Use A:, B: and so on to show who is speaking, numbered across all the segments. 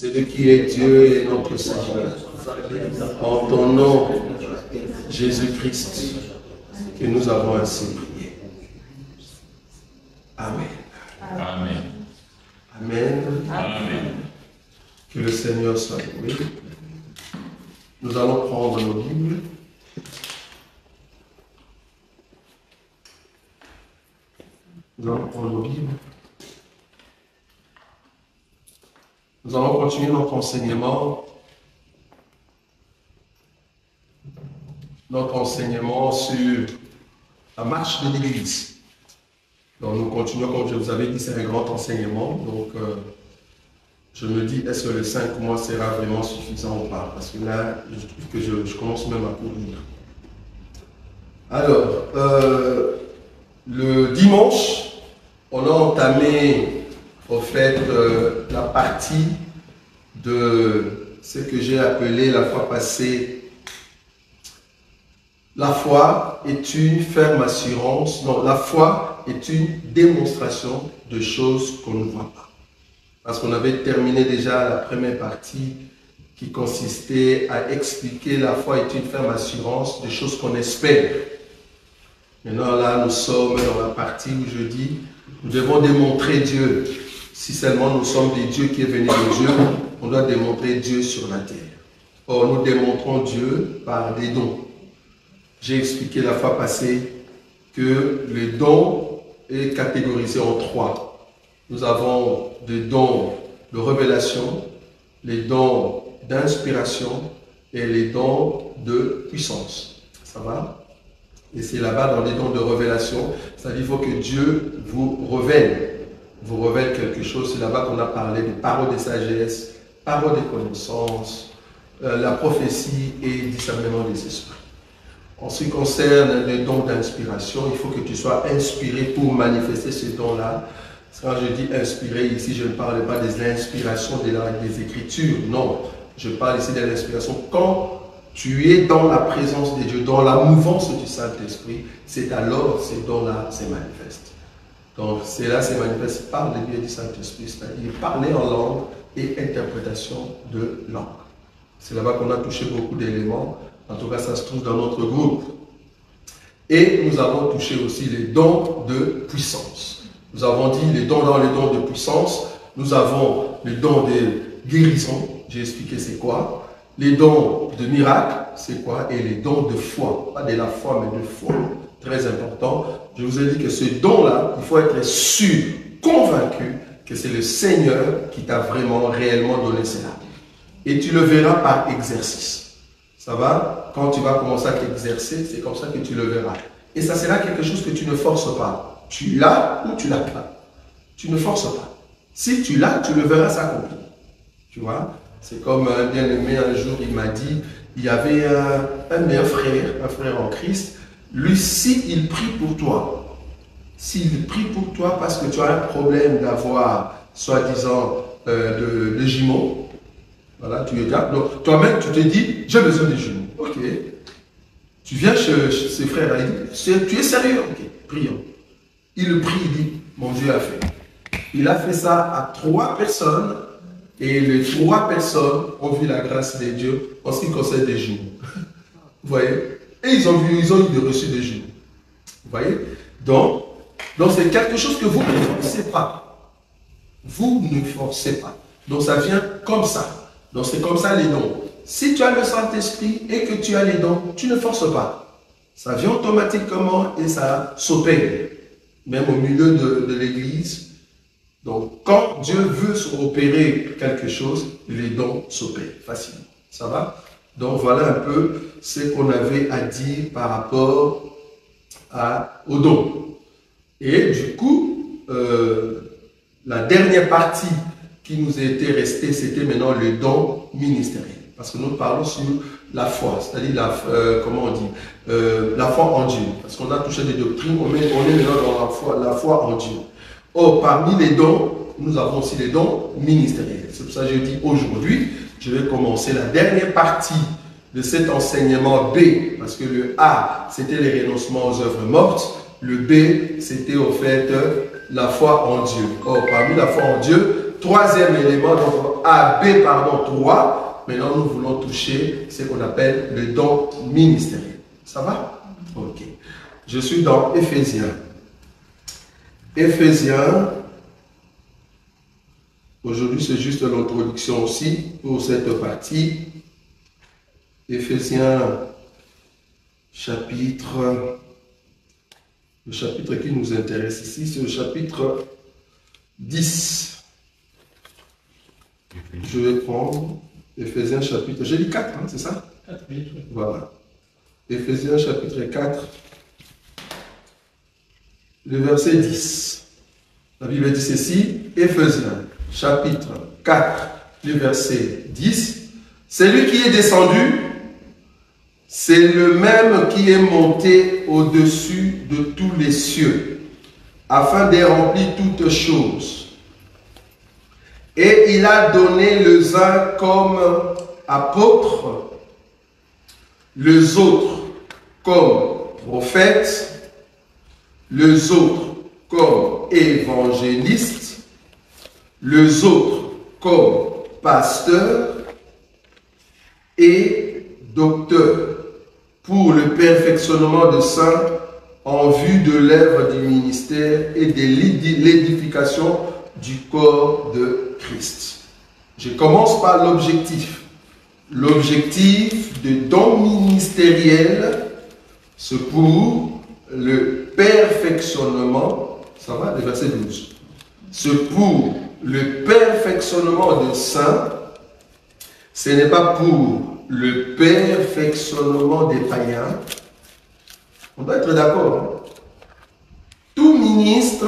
A: Celui qui est Dieu et notre Seigneur. En ton nom, Jésus-Christ, que nous avons ainsi prié. Amen.
B: Amen.
A: Amen.
B: Amen.
A: Que le Seigneur soit loué. Nous allons prendre nos Bibles. Nous allons prendre nos Bibles. Nous allons continuer notre enseignement. Notre enseignement sur la marche de l'Église. Donc nous continuons, comme je vous avais dit, c'est un grand enseignement. Donc je me dis, est-ce que les 5 mois sera vraiment suffisant ou pas? Parce que là, je trouve que je commence même à courir. Alors, le dimanche, on a entamé, au fait, la partie de ce que j'ai appelé la fois passée. La foi est une ferme assurance. Non, la foi est une démonstration de choses qu'on ne voit pas. Parce qu'on avait terminé déjà la première partie qui consistait à expliquer la foi est une ferme assurance de choses qu'on espère. Maintenant là, nous sommes dans la partie où je dis, nous devons démontrer Dieu. Si seulement nous sommes des dieux qui est venu de Dieu, on doit démontrer Dieu sur la terre. Or, nous démontrons Dieu par des dons. J'ai expliqué la fois passée que le don est catégorisé en 3. Nous avons des dons de révélation, les dons d'inspiration et les dons de puissance. Ça va? Et c'est là-bas dans les dons de révélation, c'est-à-dire qu'il faut que Dieu vous révèle quelque chose. C'est là-bas qu'on a parlé de paroles de sagesse, paroles de connaissance, la prophétie et discernement des esprits. En ce qui concerne les dons d'inspiration, il faut que tu sois inspiré pour manifester ces dons-là. Quand je dis inspiré, ici, je ne parle pas des inspirations des Écritures. Non, je parle ici de l'inspiration. Quand tu es dans la présence de Dieu, dans la mouvance du Saint-Esprit, c'est alors ces dons-là se manifestent. Donc, cela se manifeste par le biais du Saint-Esprit, c'est-à-dire parler en langue et interprétation de langue. C'est là-bas qu'on a touché beaucoup d'éléments. En tout cas, ça se trouve dans notre groupe. Et nous avons touché aussi les dons de puissance. Nous avons dit les dons dans les dons de puissance. Nous avons les dons de guérison. J'ai expliqué c'est quoi. Les dons de miracle, c'est quoi. Et les dons de foi. Pas de la foi, mais de foi. Très important. Je vous ai dit que ce don-là, il faut être sûr, convaincu que c'est le Seigneur qui t'a vraiment, réellement donné cela. Et tu le verras par exercice. Ça va? Quand tu vas commencer à t'exercer, c'est comme ça que tu le verras. Et ça sera quelque chose que tu ne forces pas. Tu l'as ou tu l'as pas. Tu ne forces pas. Si tu l'as, tu le verras s'accomplir. Tu vois? C'est comme un bien-aimé, un jour, il m'a dit, il y avait un frère en Christ. Lui, s'il prie pour toi, s'il prie pour toi parce que tu as un problème d'avoir, soi-disant, de jumeaux, voilà, tu es là. Donc, toi-même, tu te dis, j'ai besoin de jumeaux. Ok. Tu viens chez ses frères, il dit, tu es sérieux? Ok, prions. Il prie, il dit, mon Dieu a fait. Il a fait ça à 3 personnes et les 3 personnes ont vu la grâce de Dieu en ce qui concerne des jumeaux. Vous voyez? Et ils ont eu de reçu des jumeaux. Vous voyez? Donc c'est quelque chose que vous ne forcez pas. Vous ne forcez pas. Donc ça vient comme ça. Donc c'est comme ça les dons. Si tu as le Saint-Esprit et que tu as les dons, tu ne forces pas. Ça vient automatiquement et ça s'opère. Même au milieu de l'église. Donc quand Dieu veut opérer quelque chose, les dons s'opèrent facilement. Ça va? Donc voilà un peu ce qu'on avait à dire par rapport aux dons. Et du coup, la dernière partie qui nous a été restée, c'était maintenant le don ministériel. Parce que nous parlons sur la foi, c'est-à-dire comment on dit, la foi en Dieu. Parce qu'on a touché des doctrines, on est maintenant dans la foi en Dieu. Or, parmi les dons, nous avons aussi les dons ministériels. C'est pour ça que je dis aujourd'hui, je vais commencer la dernière partie de cet enseignement B, parce que le A, c'était les renoncements aux œuvres mortes. Le B, c'était au fait la foi en Dieu. Or, parmi la foi en Dieu, troisième élément, donc AB, pardon, 3. Maintenant, nous voulons toucher ce qu'on appelle le don ministériel. Ça va? Ok. Je suis dans Éphésiens. Éphésiens. Aujourd'hui, c'est juste l'introduction aussi pour cette partie. Éphésiens, chapitre. Le chapitre qui nous intéresse ici, c'est le chapitre 10. Je vais prendre Éphésiens chapitre, j'ai dit 4, hein, c'est ça?
C: 4, oui.
A: Voilà. Éphésiens chapitre 4, le verset 10. La Bible dit ceci, Éphésiens chapitre 4, le verset 10. C'est lui qui est descendu, c'est le même qui est monté au-dessus de tous les cieux, afin de remplir toutes choses. Et il a donné les uns comme apôtres, les autres comme prophètes, les autres comme évangélistes, les autres comme pasteurs et docteurs, pour le perfectionnement des saints en vue de l'œuvre du ministère et de l'édification du corps de Christ. Je commence par l'objectif. L'objectif de don ministériel, c'est pour le perfectionnement, ça va, le verset 12. C'est pour le perfectionnement des saints, ce n'est pas pour le perfectionnement des païens. On doit être d'accord. Hein? Tout ministre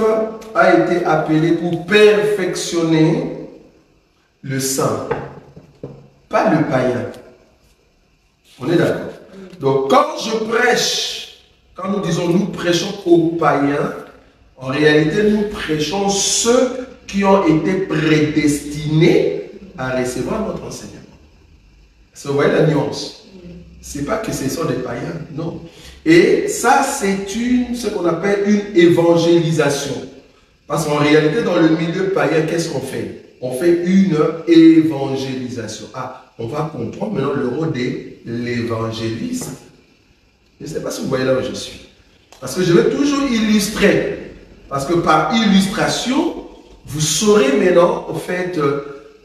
A: a été appelé pour perfectionner le saint, pas le païen. On est d'accord. Donc quand je prêche, quand nous disons nous prêchons aux païens, en réalité nous prêchons ceux qui ont été prédestinés à recevoir notre enseignement. Vous voyez la nuance? C'est pas que ce sont des païens, non. Et ça, c'est ce qu'on appelle une évangélisation. Parce qu'en réalité, dans le milieu païen, qu'est-ce qu'on fait? On fait une évangélisation. Ah, on va comprendre maintenant le rôle de l'évangéliste. Je ne sais pas si vous voyez là où je suis. Parce que je vais toujours illustrer. Parce que par illustration, vous saurez maintenant, en fait,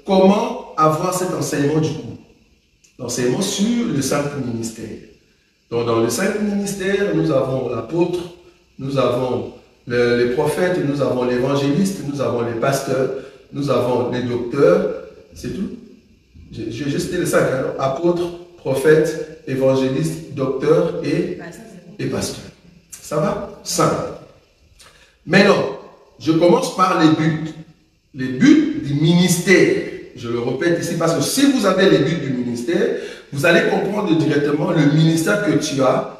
A: comment avoir cet enseignement du coup. L'enseignement sur le saint ministère. Donc, dans le saint ministère, nous avons l'apôtre, nous avons les prophètes, nous avons l'évangéliste, nous avons les pasteurs, nous avons les docteurs. C'est tout. J'ai cité les 5. Hein? Apôtre, prophète, évangéliste, docteur et pasteur. Ça va? 5. Maintenant, je commence par les buts. Les buts du ministère. Je le répète ici parce que si vous avez les buts du ministère, vous allez comprendre directement le ministère que tu as,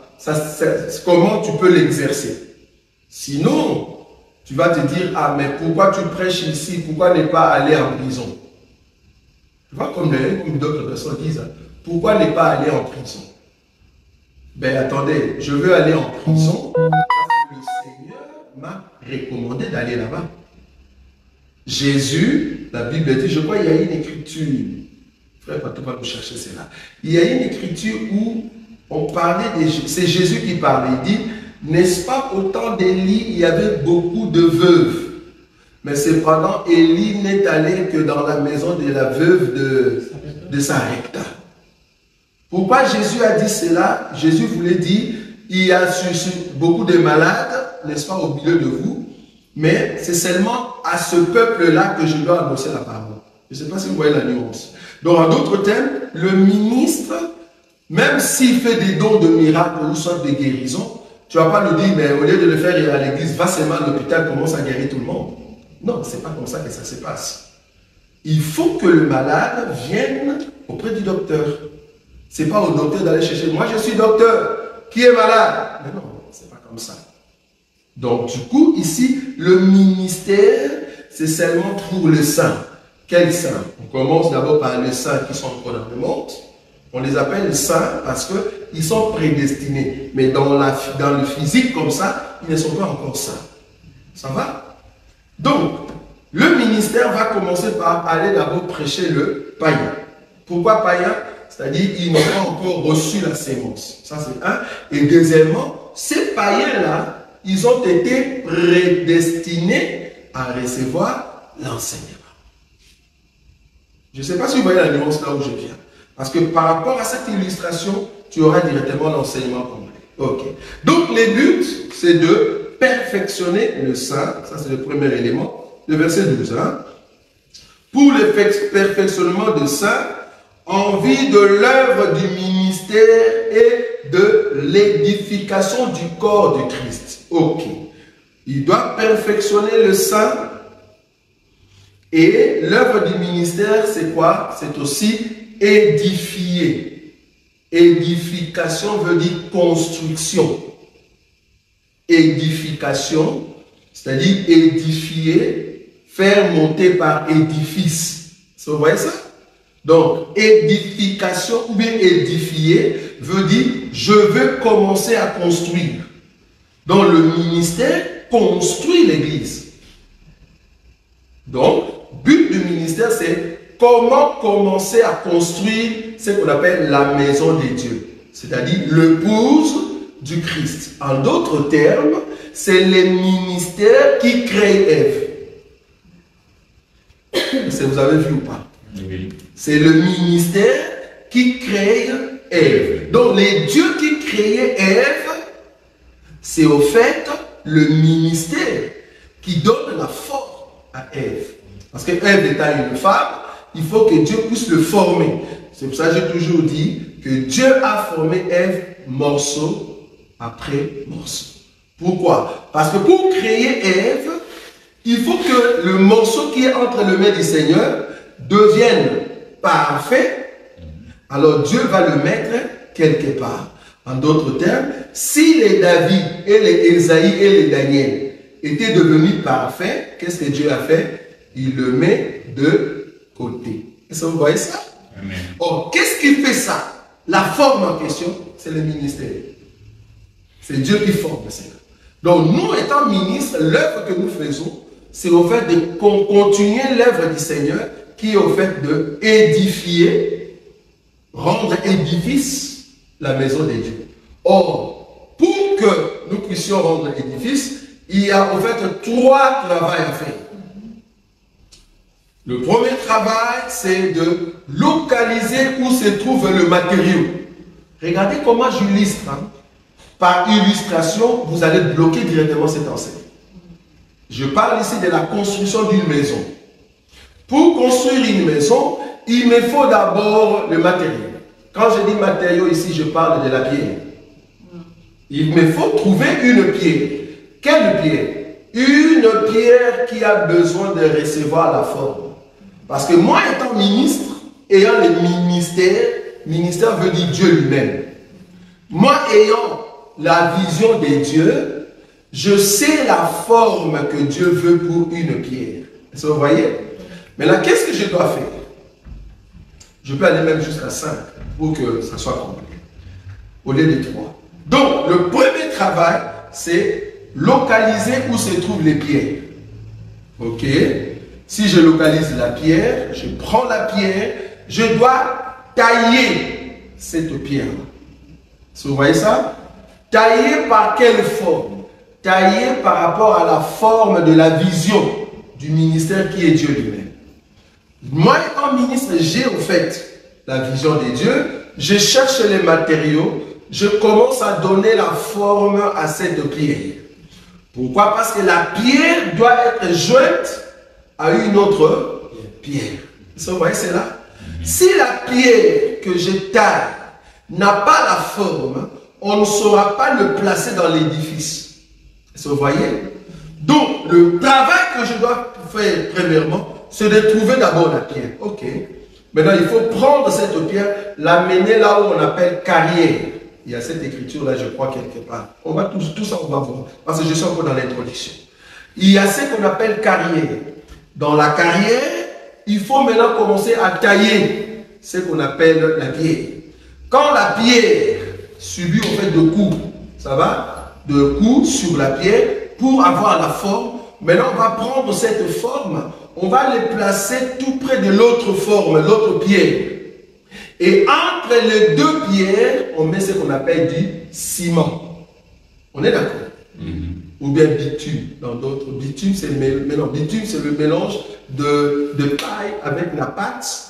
A: comment tu peux l'exercer. Sinon, tu vas te dire, ah mais pourquoi tu prêches ici, pourquoi ne pas aller en prison? Tu vois comme d'autres personnes disent, pourquoi ne pas aller en prison? Ben attendez, je veux aller en prison parce que le Seigneur m'a recommandé d'aller là-bas. Jésus, la Bible dit, je crois qu'il y a une écriture, frère Patou va nous chercher cela. Il y a une écriture où on parlait, c'est Jésus qui parlait, il dit, n'est-ce pas au temps d'Élie, il y avait beaucoup de veuves, mais cependant Élie n'est allé que dans la maison de la veuve de Sarepta. Pourquoi Jésus a dit cela? Jésus voulait dire, il y a beaucoup de malades, n'est-ce pas, au milieu de vous, mais c'est seulement à ce peuple-là que je dois annoncer la parole. Je ne sais pas si vous voyez la nuance. Donc, en d'autres termes, le ministre, même s'il fait des dons de miracles ou sorte de guérison, tu ne vas pas nous dire, mais au lieu de le faire à l'église, va seulement à l'hôpital, commence à guérir tout le monde. Non, ce n'est pas comme ça que ça se passe. Il faut que le malade vienne auprès du docteur. Ce n'est pas au docteur d'aller chercher, moi je suis docteur, qui est malade? Mais non, ce n'est pas comme ça. Donc, du coup, ici, le ministère, c'est seulement pour les saints. Quels saints? On commence d'abord par les saints qui sont encore dans le monde. On les appelle saints parce qu'ils sont prédestinés. Mais dans le physique, comme ça, ils ne sont pas encore saints. Ça va? Donc, le ministère va commencer par aller d'abord prêcher le païen. Pourquoi païen? C'est-à-dire qu'ils n'ont pas encore reçu la sémence. Ça, c'est un. Et deuxièmement, ces païens-là, ils ont été prédestinés à recevoir l'enseignement. Je ne sais pas si vous voyez la nuance là où je viens. Parce que par rapport à cette illustration, tu auras directement l'enseignement complet. Ok. Donc, les buts, c'est de perfectionner le saint. Ça, c'est le premier élément. Le verset 12. Hein? Pour le perfectionnement de saint, en vue de l'œuvre du ministère et de l'édification du corps du Christ. Ok. Il doit perfectionner le saint. Et l'œuvre du ministère, c'est quoi? C'est aussi édifier. Édification veut dire construction. Édification, c'est-à-dire édifier, faire monter par édifice. Vous voyez ça? Donc, édification ou bien édifier veut dire je veux commencer à construire. Donc, le ministère construit l'église. Donc, but du ministère, c'est comment commencer à construire ce qu'on appelle la maison des dieux, c'est-à-dire l'épouse du Christ. En d'autres termes, c'est le ministère qui crée Ève. Est-ce que vous avez vu ou pas?
B: Oui.
A: C'est le ministère qui crée Ève. Donc, les dieux qui créaient Ève, c'est au fait le ministère qui donne la forme à Ève. Parce que Ève étant une femme, il faut que Dieu puisse le former. C'est pour ça que j'ai toujours dit que Dieu a formé Ève morceau après morceau. Pourquoi? Parce que pour créer Ève, il faut que le morceau qui est entre les mains du Seigneur devienne parfait. Alors Dieu va le mettre quelque part. En d'autres termes, si les David et les Ésaïe et les Daniel étaient devenus parfaits, qu'est-ce que Dieu a fait? Il le met de côté. Est-ce que vous voyez ça?
B: Amen.
A: Or, qu'est-ce qui fait ça? La forme en question, c'est le ministère. C'est Dieu qui forme le Seigneur. Donc, nous, étant ministres, l'œuvre que nous faisons, c'est au fait de continuer l'œuvre du Seigneur, qui est au fait de édifier, rendre édifice la maison des dieux. Or, pour que nous puissions rendre édifice, il y a au fait 3 travails à faire. Le premier travail, c'est de localiser où se trouve le matériau. Regardez comment j'illustre. Hein. Par illustration, vous allez bloquer directement cette enseigne. Je parle ici de la construction d'une maison. Pour construire une maison, il me faut d'abord le matériau. Quand je dis matériau ici, je parle de la pierre. Il me faut trouver une pierre. Quelle pierre? Une pierre qui a besoin de recevoir la forme. Parce que moi, étant ministre, ayant le ministère veut dire Dieu lui-même. Moi, ayant la vision des dieux, je sais la forme que Dieu veut pour une pierre. Est-ce que vous voyez? Mais là, qu'est-ce que je dois faire? Je peux aller même jusqu'à 5 pour que ça soit complet. Au lieu de 3. Donc, le premier travail, c'est localiser où se trouvent les pierres. Ok? Si je localise la pierre, je prends la pierre, je dois tailler cette pierre. Vous voyez ça? Tailler par quelle forme? Tailler par rapport à la forme de la vision du ministère qui est Dieu lui-même. Moi, étant ministre, j'ai au fait la vision des dieux, je cherche les matériaux, je commence à donner la forme à cette pierre. Pourquoi? Parce que la pierre doit être jointe à une autre pierre. Vous voyez, c'est là. Si la pierre que je taille n'a pas la forme, on ne saura pas le placer dans l'édifice. Vous voyez? Donc, le travail que je dois faire premièrement, c'est de trouver d'abord la pierre. Ok. Maintenant, il faut prendre cette pierre, l'amener là où on appelle carrière. Il y a cette écriture là, je crois, quelque part. On va tout ça, on va voir. Parce que je suis encore dans l'introduction. Il y a ce qu'on appelle carrière. Dans la carrière, il faut maintenant commencer à tailler ce qu'on appelle la pierre. Quand la pierre subit au fait de coups, ça va? De coups sur la pierre, pour avoir la forme, maintenant on va prendre cette forme, on va les placer tout près de l'autre forme, l'autre pierre. Et entre les deux pierres, on met ce qu'on appelle du ciment. On est d'accord? Ou bien bitume, dans d'autres. Bitume, c'est le mélange de paille avec la pâte.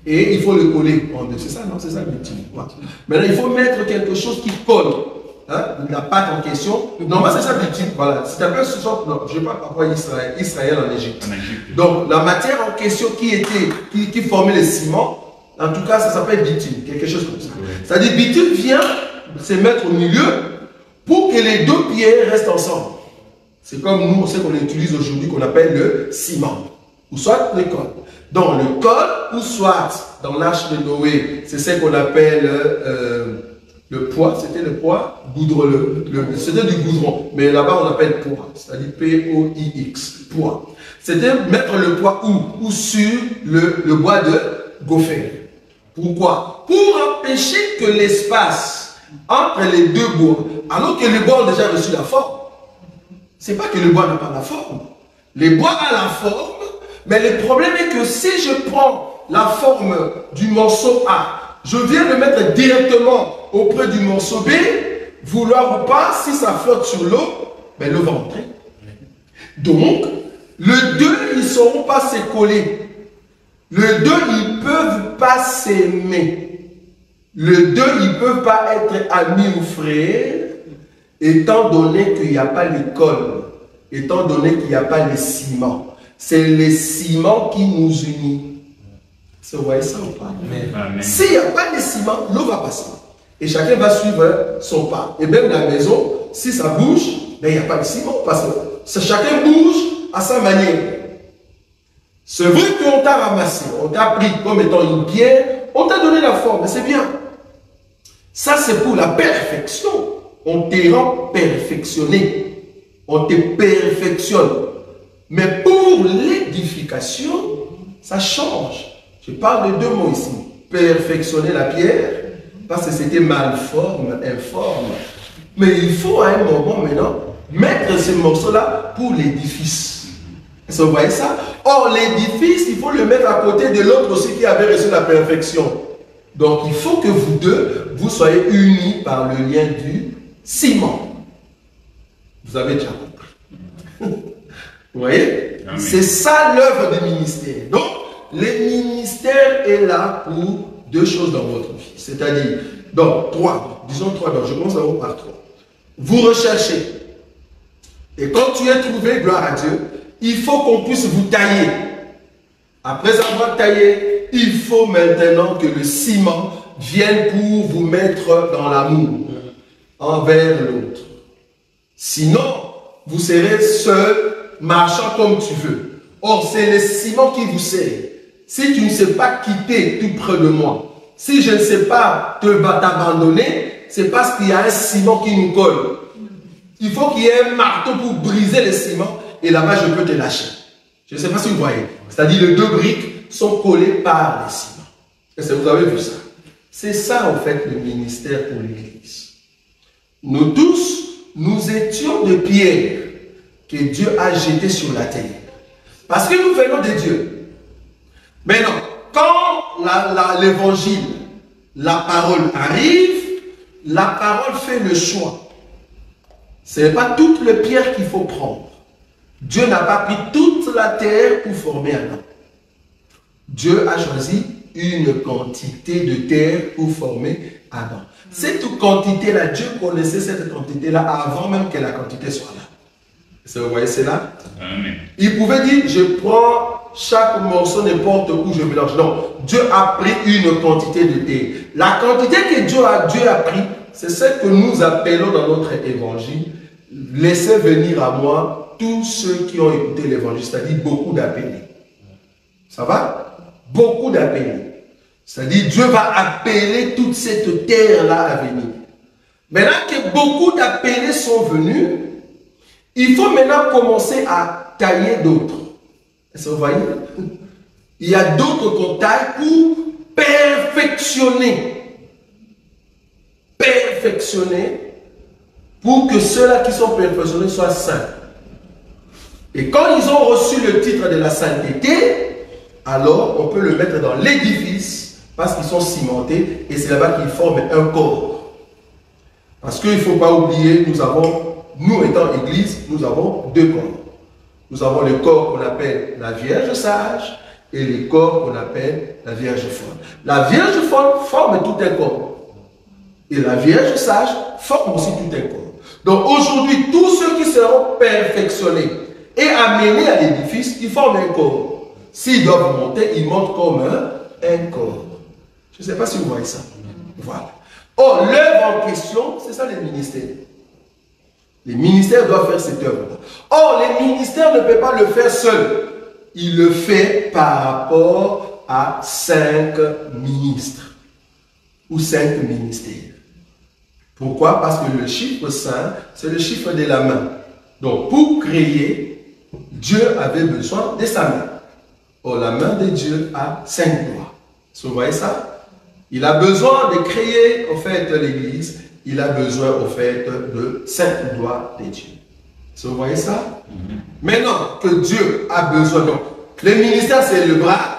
A: Et il faut le coller. C'est ça, non? C'est ça le bitume. Voilà. Maintenant, il faut mettre quelque chose qui colle. Hein, la pâte en question. Normalement, c'est ça le bitume. Voilà. C'est un peu ce genre. Non, je ne sais pas pourquoi Israël en Égypte. Donc, la matière en question qui formait le ciment, en tout cas, ça s'appelle bitume. Quelque chose comme ça. C'est-à-dire, bitume vient se mettre au milieu pour que les deux pierres restent ensemble. C'est comme nous, ce qu'on utilise aujourd'hui, qu'on appelle le ciment. Ou soit le col. Donc le col, ou soit dans l'arche de Noé, c'est ce qu'on appelle le poids. C'était le poids, c'était du goudron. Mais là-bas, on appelle poids. C'est-à-dire P-O-I-X, poids. C'était mettre le poids où sur le bois de gopher. Pourquoi? Pour empêcher que l'espace entre les deux bois, alors que les bois ont déjà reçu la forme. C'est pas que le bois n'a pas la forme. Le bois a la forme, mais le problème est que si je prends la forme du morceau A, je viens le mettre directement auprès du morceau B, vouloir ou pas, si ça flotte sur l'eau, ben l'eau va entrer. Donc, les deux, ils ne sauront pas se coller. Les deux, ils ne peuvent pas s'aimer. Les deux, ils ne peuvent pas être amis ou frères, étant donné qu'il n'y a pas le col, étant donné qu'il n'y a pas le ciment. C'est le ciment qui nous unit. Vous voyez ça ou pas? S'il n'y a pas de ciment, l'eau va passer. Et chacun va suivre son pas. Et même la maison, si ça bouge, ben, il n'y a pas de ciment. Parce que chacun bouge à sa manière. C'est vrai qu'on t'a ramassé, on t'a pris comme étant une pierre, on t'a donné la forme, c'est bien. Ça, c'est pour la perfection. On te rend perfectionné. On te perfectionne. Mais pour l'édification, ça change. Je parle de deux mots ici. Perfectionner la pierre, parce que c'était malforme, informe. Mais il faut à un moment maintenant mettre ce morceau-là pour l'édifice. Est-ce que vous voyez ça? Or, l'édifice, il faut le mettre à côté de l'autre aussi qui avait reçu la perfection. Donc, il faut que vous deux, vous soyez unis par le lien du ciment. Vous avez déjà compris. Vous voyez? C'est ça l'œuvre du ministère. Donc, le ministère est là pour deux choses dans votre vie. C'est-à-dire, donc, trois. Disons trois. Donc, je commence d'abord par trois. Vous recherchez. Et quand tu es trouvé, gloire à Dieu, il faut qu'on puisse vous tailler. Après avoir taillé, il faut maintenant que le ciment vienne pour vous mettre dans l'amour envers l'autre. Sinon, vous serez seul, marchant comme tu veux. Or, c'est le ciment qui vous sert. Si tu ne sais pas quitter tout près de moi, si je ne sais pas t'abandonner, c'est parce qu'il y a un ciment qui nous colle. Il faut qu'il y ait un marteau pour briser le ciment et là-bas, je peux te lâcher. Je ne sais pas si vous voyez. C'est-à-dire, les deux briques sont collées par le ciment. Est-ce que vous avez vu ça? C'est ça, en fait, le ministère pour l'Église. Nous tous, nous étions des pierres que Dieu a jetées sur la terre. Parce que nous venons de Dieu. Maintenant, quand l'évangile, la parole arrive, la parole fait le choix. Ce n'est pas toutes les pierres qu'il faut prendre. Dieu n'a pas pris toute la terre pour former un homme. Dieu a choisi une quantité de terre pour former Adam. Cette quantité-là, Dieu connaissait cette quantité-là avant même que la quantité soit là. Est-ce que vous voyez cela? Amen. Il pouvait dire, je prends chaque morceau n'importe où je mélange. Non, Dieu a pris une quantité de terre. La quantité que Dieu a pris, c'est ce que nous appelons dans notre évangile, laissez venir à moi tous ceux qui ont écouté l'évangile, c'est-à-dire beaucoup d'appelés. Ça va? Beaucoup d'appelés. C'est-à-dire Dieu va appeler toute cette terre-là à venir. Maintenant que beaucoup d'appelés sont venus, il faut maintenant commencer à tailler d'autres. Est-ce que vous voyez? Il y a d'autres qu'on taille pour perfectionner. Perfectionner pour que ceux-là qui sont perfectionnés soient saints. Et quand ils ont reçu le titre de la sainteté, alors on peut le mettre dans l'édifice parce qu'ils sont cimentés et c'est là-bas qu'ils forment un corps. Parce qu'il ne faut pas oublier, nous étant église, nous avons deux corps. Nous avons le corps qu'on appelle la Vierge sage et le corps qu'on appelle la Vierge folle. La Vierge folle forme tout un corps. Et la Vierge sage forme aussi tout un corps. Donc aujourd'hui, tous ceux qui seront perfectionnés et amenés à l'édifice, ils forment un corps. S'ils doivent monter, ils montent comme un corps. Je ne sais pas si vous voyez ça. Voilà. Or, l'œuvre en question, c'est ça les ministères. Les ministères doivent faire cette œuvre-là. Or, les ministères ne peuvent pas le faire seuls. Il le fait par rapport à 5 ministres ou 5 ministères. Pourquoi? Parce que le chiffre 5, c'est le chiffre de la main. Donc, pour créer, Dieu avait besoin de sa main. Or, la main de Dieu a 5 doigts. Vous voyez ça? Il a besoin de créer, en fait, l'Église. Il a besoin, en fait, de 5 doigts de Dieu. Vous voyez ça? Maintenant que Dieu a besoin, donc, le ministère, c'est le bras.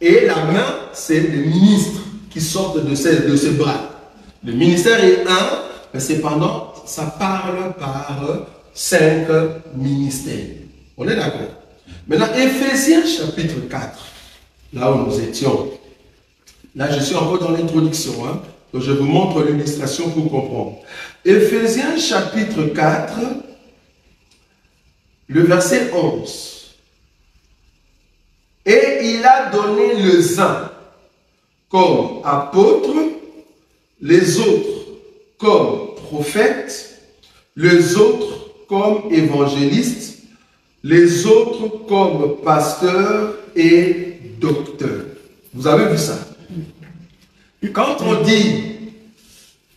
A: Et la main, c'est le ministre qui sortent de ce bras. Le ministère est un, mais cependant, ça parle par 5 ministères. On est d'accord? Maintenant, Éphésiens chapitre 4, là où nous étions. Là, je suis encore dans l'introduction. Hein? Donc, je vous montre l'illustration pour comprendre. Éphésiens chapitre 4, le verset 11. Et il a donné les uns comme apôtres, les autres comme prophètes, les autres comme évangélistes, les autres comme pasteurs et docteurs. Vous avez vu ça? Quand on dit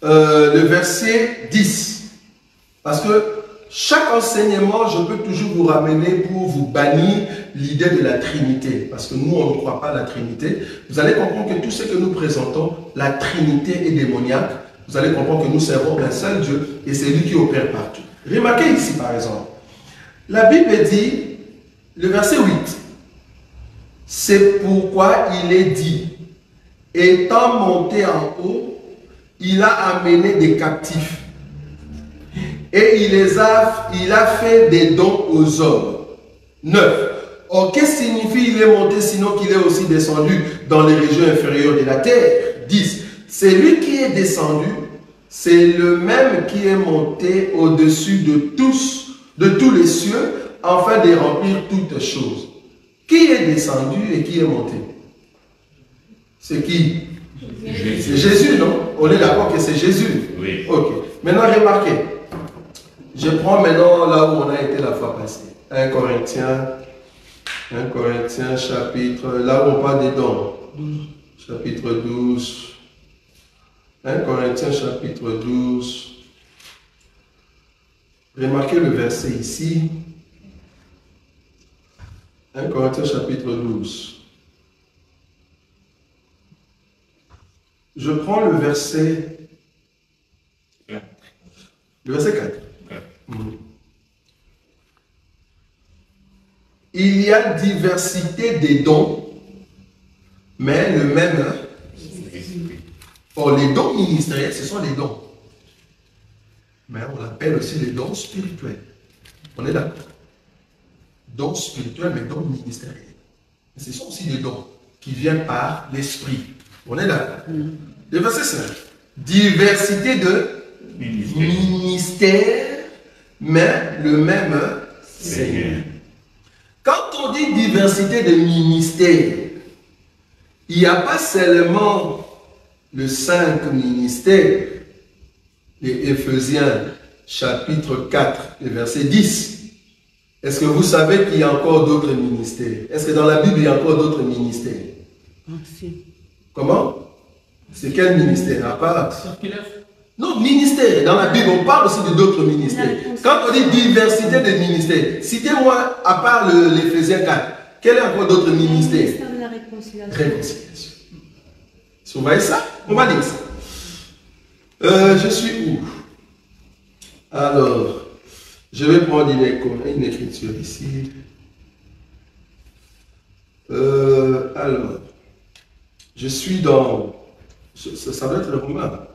A: le verset 10, parce que chaque enseignement, je peux toujours vous ramener pour vous bannir l'idée de la Trinité. Parce que nous, on ne croit pas à la Trinité. Vous allez comprendre que tout ce que nous présentons, la Trinité est démoniaque. Vous allez comprendre que nous servons un seul Dieu et c'est lui qui opère partout. Remarquez ici, par exemple. La Bible dit, le verset 8, c'est pourquoi il est dit, étant monté en haut, il a amené des captifs. Et il a fait des dons aux hommes. 9. Or, qu'est-ce que signifie il est monté sinon qu'il est aussi descendu dans les régions inférieures de la terre? 10. C'est lui qui est descendu, c'est le même qui est monté au-dessus de tous les cieux, afin de remplir toutes choses. Qui est descendu et qui est monté? C'est qui? C'est Jésus, non? On est d'accord que c'est Jésus?
B: Oui.
A: Ok. Maintenant, remarquez. Je prends maintenant là où on a été la fois passée. 1 Corinthiens chapitre, là où on parle des dons. Chapitre 12. 1 Corinthiens chapitre 12. Remarquez le verset ici. 1 Corinthiens chapitre 12. Je prends le verset 4. Il y a diversité des dons, mais le même. Or, les dons ministériels, ce sont les dons. Mais on appelle aussi les dons spirituels. On est d'accord? Dons spirituels, mais dons ministériels. Ce sont aussi des dons qui viennent par l'esprit. On est d'accord? Le verset 5. Diversité de ministères, mais le même Seigneur. Quand on dit diversité de ministères, il n'y a pas seulement les 5 ministères, les Éphésiens chapitre 4, le verset 10. Est-ce que vous savez qu'il y a encore d'autres ministères? Est-ce que dans la Bible, il y a encore d'autres ministères? Comment? C'est quel ministère? À part? Non, ministère. Dans la Bible, on parle aussi de d'autres ministères. Quand on dit diversité de ministères, citez-moi, à part l'Éphésiens 4, quel est encore d'autres ministères? Le ministère de la réconciliation. Vous voyez ça? On va lire ça. Je suis où? Alors, Je vais prendre une écriture ici. Alors, je suis dans... Ça doit être le Romain.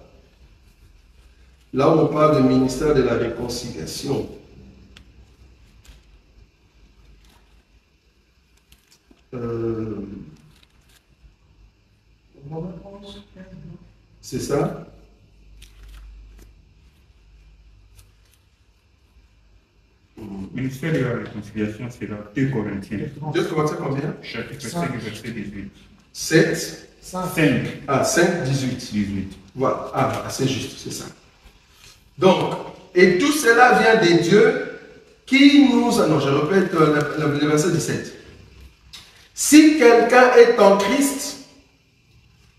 A: Là où on parle du ministère de la réconciliation. C'est ça?
C: Le ministère de la réconciliation, c'est dans 2 Corinthiens.
A: 2 Corinthiens combien?
C: Chapitre 5, verset 18.
A: 7?
C: 5.
A: Ah, 5, 18.
C: 18.
A: Voilà. Ah, c'est juste, c'est ça. Donc, et tout cela vient des dieux qui nous... Non, je répète le verset 17. Si quelqu'un est en Christ,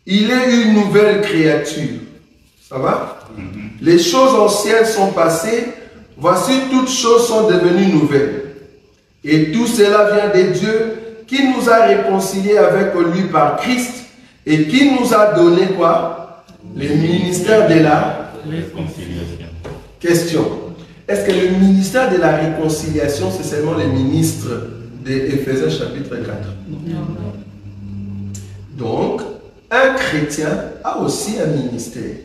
A: il est une nouvelle créature. Ça va? Les choses anciennes sont passées. Voici, toutes choses sont devenues nouvelles. Et tout cela vient des dieux qui nous a réconciliés avec lui par Christ et qui nous a donné quoi? Le ministère de la
B: Réconciliation.
A: Question. Est-ce que le ministère de la réconciliation, c'est seulement les ministres d'Éphésiens chapitre 4?
D: Non.
A: Donc, un chrétien a aussi un ministère.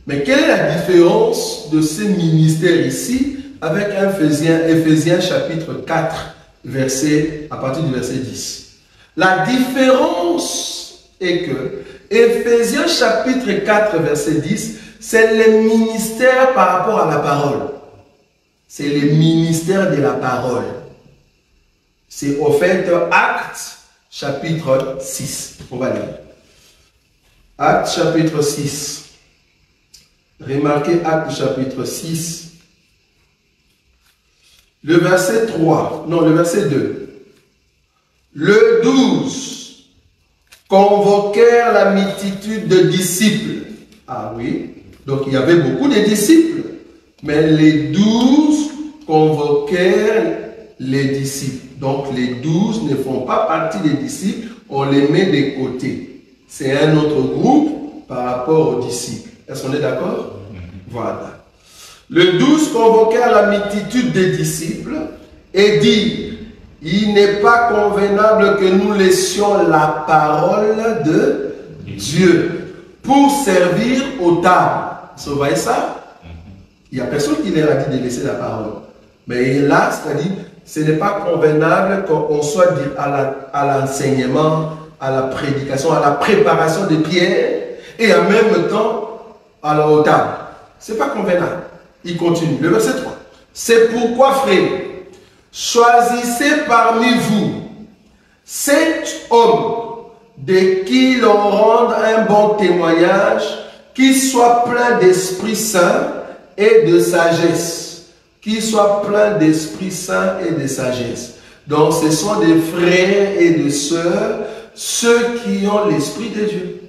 A: Mais quelle est la différence de ce ministère ici avec Éphésiens chapitre 4, à partir du verset 10? La différence est que Éphésiens chapitre 4, verset 10, c'est le ministère par rapport à la parole. C'est le ministère de la parole. C'est au fait Actes chapitre 6. On va lire. Actes chapitre 6. Remarquez Actes chapitre 6. Le verset 3. Non, le verset 2. Le 12. Convoquèrent la multitude de disciples. Ah oui. Donc il y avait beaucoup de disciples. Mais les 12 convoquèrent les disciples. Donc les 12 ne font pas partie des disciples, on les met de côté. C'est un autre groupe par rapport aux disciples. Est-ce qu'on est d'accord? Voilà. Le 12 convoquèrent la multitude des disciples et dit, il n'est pas convenable que nous laissions la parole de Dieu pour servir aux tables. Vous voyez ça? Il n'y a personne qui leur a dit de laisser la parole. Mais là, c'est-à-dire, ce n'est pas convenable qu'on soit à l'enseignement, à la prédication, à la préparation de Pierre et en même temps à la table. Ce n'est pas convenable. Il continue. Le verset 3. C'est pourquoi, frères, choisissez parmi vous 7 hommes de qui l'on rende un bon témoignage, qui soient pleins d'Esprit Saint et de sagesse. Qui soient pleins d'Esprit Saint et de sagesse. Donc, ce sont des frères et des sœurs, ceux qui ont l'Esprit de Dieu,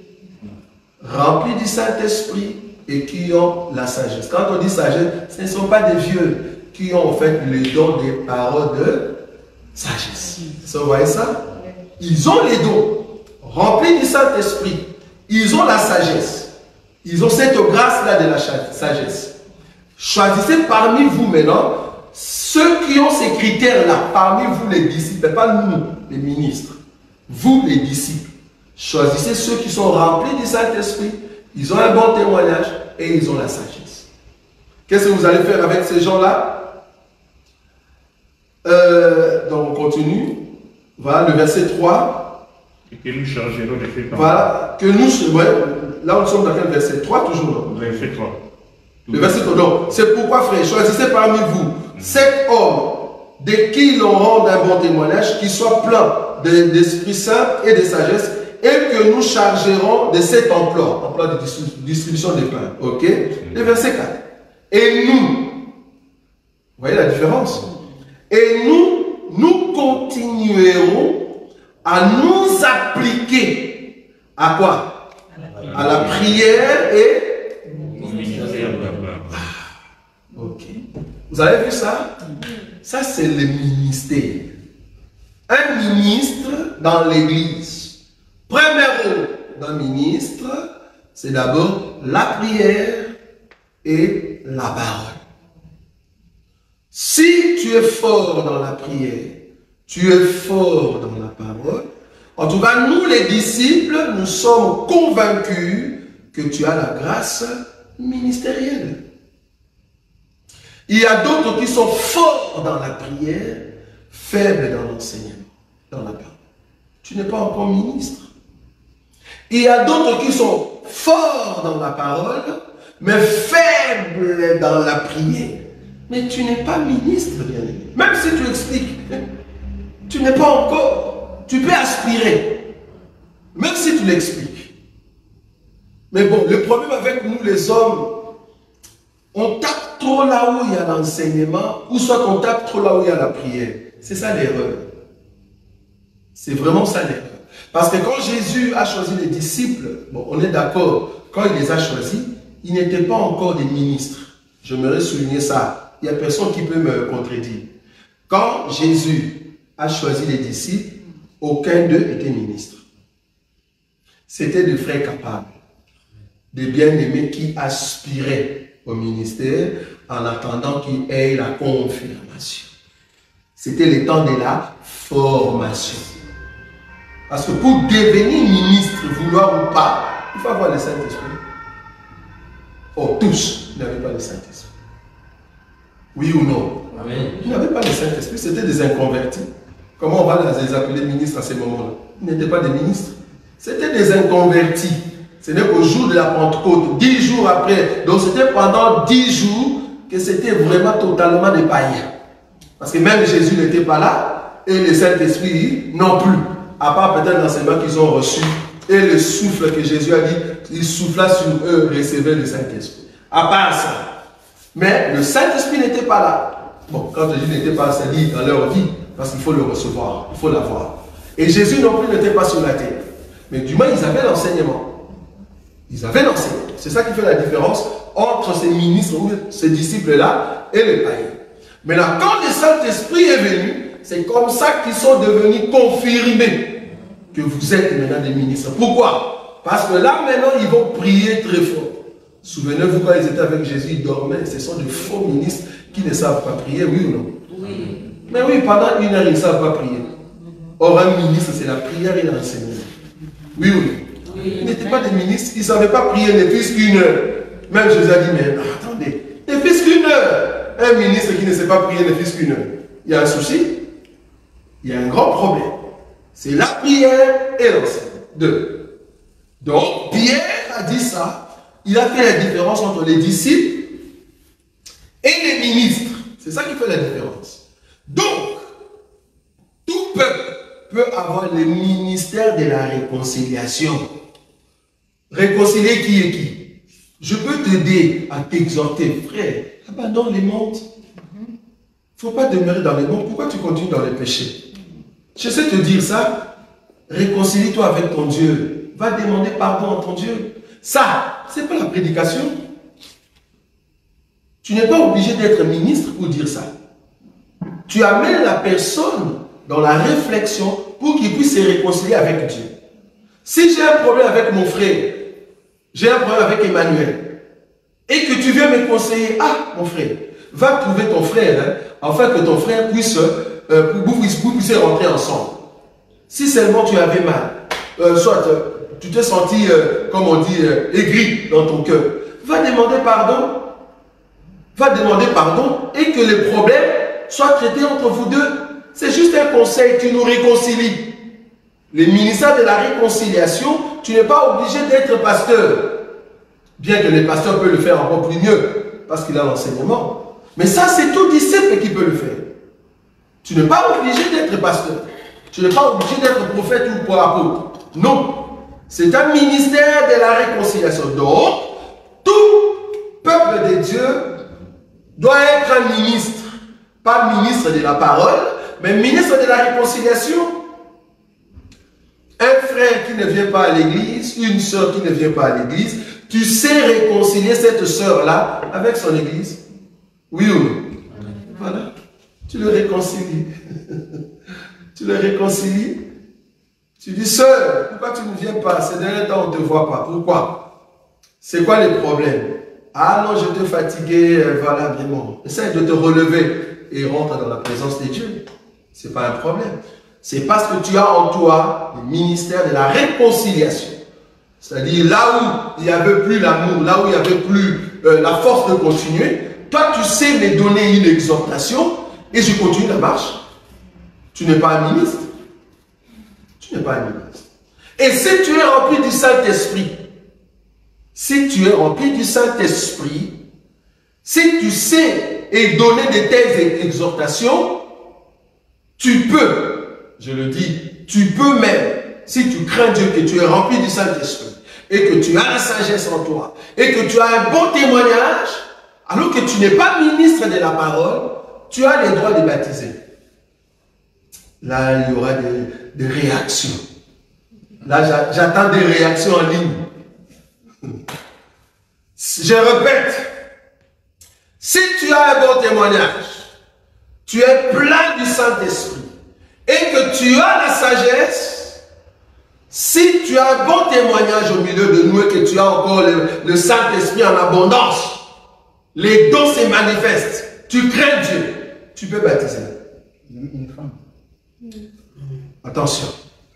A: remplis du Saint-Esprit et qui ont la sagesse. Quand on dit sagesse, ce ne sont pas des vieux qui ont en fait le don des paroles de sagesse. Vous voyez ça? Ils ont les dons, remplis du Saint-Esprit. Ils ont la sagesse. Ils ont cette grâce-là de la sagesse. Choisissez parmi vous maintenant ceux qui ont ces critères-là, parmi vous les disciples, pas nous les ministres, vous les disciples. Choisissez ceux qui sont remplis du Saint-Esprit, ils ont un bon témoignage et ils ont la sagesse. Qu'est-ce que vous allez faire avec ces gens-là? Donc on continue. Voilà le verset 3.
C: Et que nous chargerons de faire.
A: Voilà, que nous, ouais, là nous sommes dans quel verset 3 toujours.
C: Verset 3.
A: Le verset 3. Donc, c'est pourquoi, frère, choisissez parmi vous 7 hommes de qui l'on rende un bon témoignage, qui soient pleins d'Esprit Saint et de sagesse, et que nous chargerons de cet emploi de distribution des pains. Ok? Le verset 4. Et nous, vous voyez la différence? Et nous continuerons à nous appliquer à quoi? À la prière et ok. Vous avez vu ça? Ça, c'est le ministère. Un ministre dans l'église. Premier rôle d'un ministre, c'est d'abord la prière et la parole. Si tu es fort dans la prière, tu es fort dans la parole, en tout cas, nous les disciples, nous sommes convaincus que tu as la grâce ministérielle. Il y a d'autres qui sont forts dans la prière, faibles dans l'enseignement, dans la parole. Tu n'es pas encore ministre. Il y a d'autres qui sont forts dans la parole, mais faibles dans la prière. Mais tu n'es pas ministre, bien-aimé. Même si tu expliques, tu n'es pas encore. Tu peux aspirer, même si tu l'expliques. Mais bon, le problème avec nous les hommes, on tape trop là où il y a l'enseignement, ou soit on tape trop là où il y a la prière. C'est ça l'erreur. C'est vraiment ça l'erreur. Parce que quand Jésus a choisi les disciples, bon, on est d'accord, quand il les a choisis, ils n'étaient pas encore des ministres. J'aimerais souligner ça. Il n'y a personne qui peut me contredire. Quand Jésus a choisi les disciples, aucun d'eux était ministre. C'était des frères capables, des bien-aimés qui aspiraient au ministère en attendant qu'ils aient la confirmation. C'était le temps de la formation. Parce que pour devenir ministre, vouloir ou pas, il faut avoir le Saint-Esprit. Oh, tous n'avaient pas le Saint-Esprit. Oui ou non?
B: Amen.
A: Ils n'avaient pas le Saint-Esprit, c'était des inconvertis. Comment on va les appeler ministres à ces moments-là? Ils n'étaient pas des ministres. C'était des inconvertis. Ce n'est qu'au jour de la Pentecôte, 10 jours après. Donc c'était pendant 10 jours que c'était vraiment totalement des païens. Parce que même Jésus n'était pas là et le Saint-Esprit non plus. À part peut-être l'enseignement qu'ils ont reçu et le souffle que Jésus a dit, il souffla sur eux, recevait le Saint-Esprit. À part ça. Mais le Saint-Esprit n'était pas là. Bon, quand Jésus n'était pas là, c'est dit dans leur vie, parce qu'il faut le recevoir, il faut l'avoir. Et Jésus non plus n'était pas sur la terre. Mais du moins, ils avaient l'enseignement. Ils avaient l'enseignement. C'est ça qui fait la différence entre ces ministres ou ces disciples-là et les païens. Maintenant, quand le Saint-Esprit est venu, c'est comme ça qu'ils sont devenus confirmés que vous êtes maintenant des ministres. Pourquoi? Parce que là, maintenant, ils vont prier très fort. Souvenez-vous, quand ils étaient avec Jésus, ils dormaient. Ce sont de faux ministres qui ne savent pas prier, oui ou non? Oui. Mais oui, pendant 1 heure, ils ne savent pas prier. Or, un ministre, c'est la prière et l'enseignement. Oui ou non? Oui. Ils n'étaient pas des ministres, ils ne savaient pas prier ne plus qu'1 heure. Même Jésus a dit, mais attendez, ne plus qu'1 heure. Un ministre qui ne sait pas prier ne plus qu'1 heure. Il y a un souci? Il y a un grand problème. C'est la prière et l'enseignement. 2. Donc, Pierre a dit ça. Il a fait la différence entre les disciples et les ministres. C'est ça qui fait la différence. Donc, tout peuple peut avoir le ministère de la réconciliation. Réconcilier qui est qui? Je peux t'aider à t'exhorter, frère. Abandonne les mondes. Il ne faut pas demeurer dans les mondes. Pourquoi tu continues dans les péchés? Je sais te dire ça. Réconcilie-toi avec ton Dieu. Va demander pardon à ton Dieu. Ça, ce n'est pas la prédication. Tu n'es pas obligé d'être ministre pour dire ça. Tu amènes la personne dans la réflexion pour qu'il puisse se réconcilier avec Dieu. Si j'ai un problème avec mon frère, j'ai un problème avec Emmanuel, et que tu viens me conseiller, ah, mon frère, va trouver ton frère, hein, afin que ton frère puisse, vous puissiez rentrer ensemble. Si seulement tu avais mal, soit tu t'es senti, comme on dit, aigri dans ton cœur, va demander pardon. Va demander pardon et que les problèmes soient traités entre vous deux. C'est juste un conseil, tu nous réconcilies. Le ministère de la réconciliation, tu n'es pas obligé d'être pasteur. Bien que le pasteur peut le faire encore plus mieux, parce qu'il a l'enseignement. Mais ça, c'est tout disciple qui peut le faire. Tu n'es pas obligé d'être pasteur. Tu n'es pas obligé d'être prophète ou apôtre. Non. C'est un ministère de la réconciliation. Donc, tout peuple de Dieu doit être un ministre. Pas ministre de la parole, mais ministre de la réconciliation. Un frère qui ne vient pas à l'église, une soeur qui ne vient pas à l'église, tu sais réconcilier cette soeur-là avec son église? Oui ou non? Voilà. Tu le réconcilies. Tu le réconcilies. Tu dis, sœur, pourquoi tu ne viens pas? Ces derniers temps, on ne te voit pas. Pourquoi? C'est quoi les problèmes? Ah non, je te fatigué, voilà, vraiment. Essaye de te relever. et rentre dans la présence de Dieu. Ce n'est pas un problème. C'est parce que tu as en toi le ministère de la réconciliation. C'est-à-dire là où il n'y avait plus l'amour, là où il n'y avait plus la force de continuer, toi tu sais me donner une exhortation et je continue la marche. Tu n'es pas un ministre. Tu n'es pas un ministre. Et si tu es rempli du Saint-Esprit, si tu es rempli du Saint-Esprit, si tu sais et donner de telles exhortations, tu peux, je le dis, tu peux même, si tu crains Dieu, que tu es rempli du Saint-Esprit, et que tu as la sagesse en toi, et que tu as un bon témoignage, alors que tu n'es pas ministre de la parole, tu as les droits de baptiser. Là, il y aura des réactions. Là, j'attends des réactions en ligne. Je répète, si tu as un bon témoignage, tu es plein du Saint-Esprit, et que tu as la sagesse, si tu as un bon témoignage au milieu de nous et que tu as encore le Saint-Esprit en abondance, les dons se manifestent, tu crains Dieu, tu peux baptiser.
C: Une femme.
A: Attention,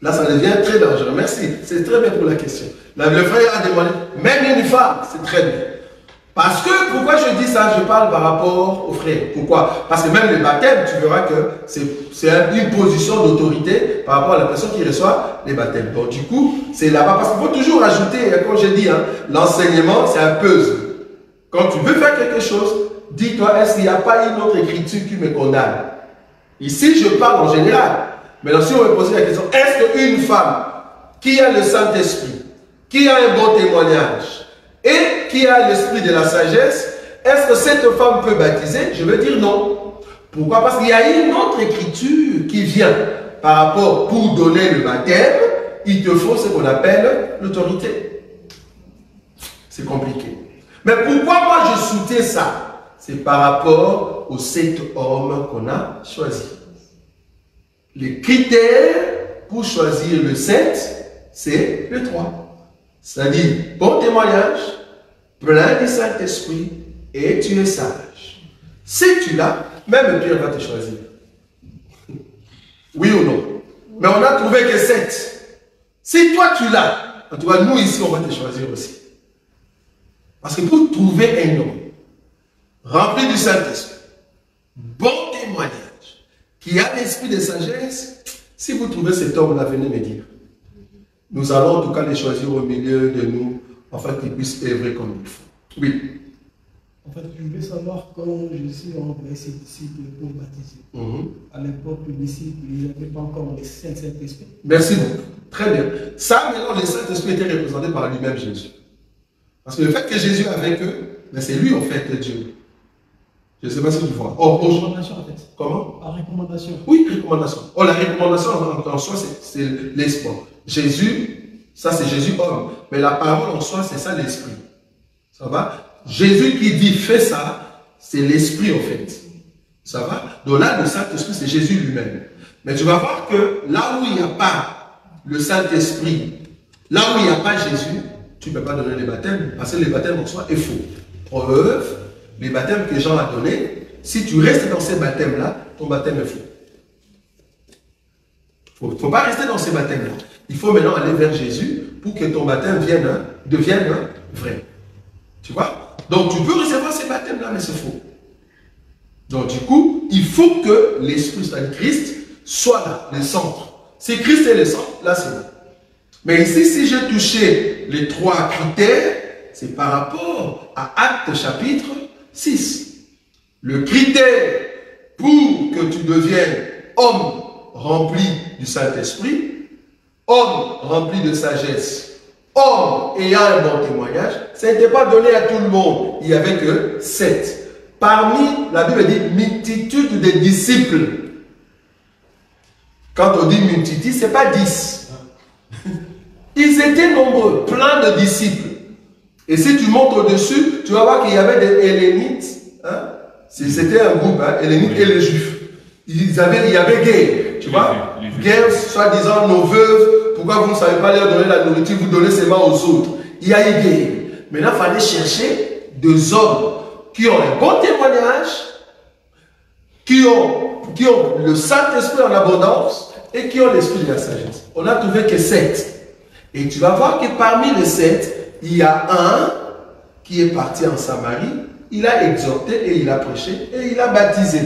A: là ça devient très dangereux. Merci, c'est très bien pour la question. Là, le frère a demandé, même une femme, c'est très bien. Parce que, pourquoi je dis ça? Je parle par rapport aux frères. Pourquoi? Parce que même le baptême, tu verras que c'est une position d'autorité par rapport à la personne qui reçoit les baptêmes. Donc du coup, c'est là-bas. Parce qu'il faut toujours ajouter, comme j'ai dit, hein, l'enseignement, c'est un puzzle. Quand tu veux faire quelque chose, dis-toi, est-ce qu'il n'y a pas une autre écriture qui me condamne? Ici, je parle en général. Maintenant, si on me pose la question, est-ce qu'une femme qui a le Saint-Esprit, qui a un bon témoignage, et qui a l'esprit de la sagesse, est-ce que cette femme peut baptiser? Je veux dire non. Pourquoi? Parce qu'il y a une autre écriture qui vient par rapport, pour donner le baptême, il te faut ce qu'on appelle l'autorité. C'est compliqué. Mais pourquoi moi je soutiens ça? C'est par rapport aux 7 hommes qu'on a choisis. Les critères pour choisir le 7, c'est le 3. C'est-à-dire, bon témoignage, plein du Saint-Esprit, et tu es sage. Si tu l'as, même Pierre va te choisir. Oui ou non? Mais on a trouvé que 7. Si toi tu l'as, en tout cas nous ici on va te choisir aussi. Parce que pour trouver un homme rempli du Saint-Esprit, bon témoignage, qui a l'esprit de sagesse, si vous trouvez cet homme-là, venez me dire. Nous allons en tout cas les choisir au milieu de nous, afin qu'ils puissent œuvrer comme il faut. Oui.
D: En fait, je veux savoir comment Jésus a envoyé ses disciples pour baptiser. À l'époque, les disciples, ils n'avaient pas encore le Saint-Esprit.
A: Merci beaucoup. Très bien. Ça, maintenant, le Saint-Esprit était représenté par lui-même Jésus. Parce que le fait que Jésus est avec eux, c'est lui en fait Dieu. Je ne sais pas si tu vois.
D: Recommandation en fait.
A: Comment?
D: Par recommandation.
A: Oui, recommandation. La recommandation en soi, c'est l'espoir. Jésus, ça c'est Jésus homme. Mais la parole en soi, c'est ça l'esprit. Ça va? Jésus qui dit fais ça, c'est l'esprit en fait. Ça va? Donc là, le Saint-Esprit, c'est Jésus lui-même. Mais tu vas voir que là où il n'y a pas le Saint-Esprit, là où il n'y a pas Jésus, tu ne peux pas donner les baptêmes, parce que les baptêmes en soi est faux. Preuve, les baptêmes que Jean a donnés, si tu restes dans ces baptêmes-là, ton baptême est faux. Il ne faut pas rester dans ces baptêmes-là. Il faut maintenant aller vers Jésus pour que ton baptême devienne vrai. Tu vois? Donc tu peux recevoir ces baptêmes-là, mais c'est faux. Donc du coup, il faut que l'Esprit, c'est-à-dire Christ, soit là, le centre. Si Christ est le centre, là c'est là. Mais ici, si j'ai touché les 3 critères, c'est par rapport à Actes chapitre 6. Le critère pour que tu deviennes homme rempli du Saint-Esprit, homme rempli de sagesse, homme ayant un bon témoignage, ça n'était pas donné à tout le monde. Il n'y avait que 7. Parmi, la Bible dit, multitude de disciples. Quand on dit multitude, ce n'est pas 10. Ils étaient nombreux, plein de disciples. Et si tu montes au-dessus, tu vas voir qu'il y avait des Hellénites. Hein? C'était un groupe, hein, Hellénites et les Juifs. Il y avait guerre, tu vois. Guerre, soi-disant, nos veuves. Pourquoi vous ne savez pas leur donner la nourriture, vous donnez seulement aux autres? Il y a eu guerre. Maintenant, il fallait chercher 2 hommes qui ont un bon témoignage, qui ont le Saint-Esprit en abondance et qui ont l'esprit de la sagesse. On a trouvé que 7. Et tu vas voir que parmi les 7, il y a un qui est parti en Samarie, il a exhorté et il a prêché et il a baptisé.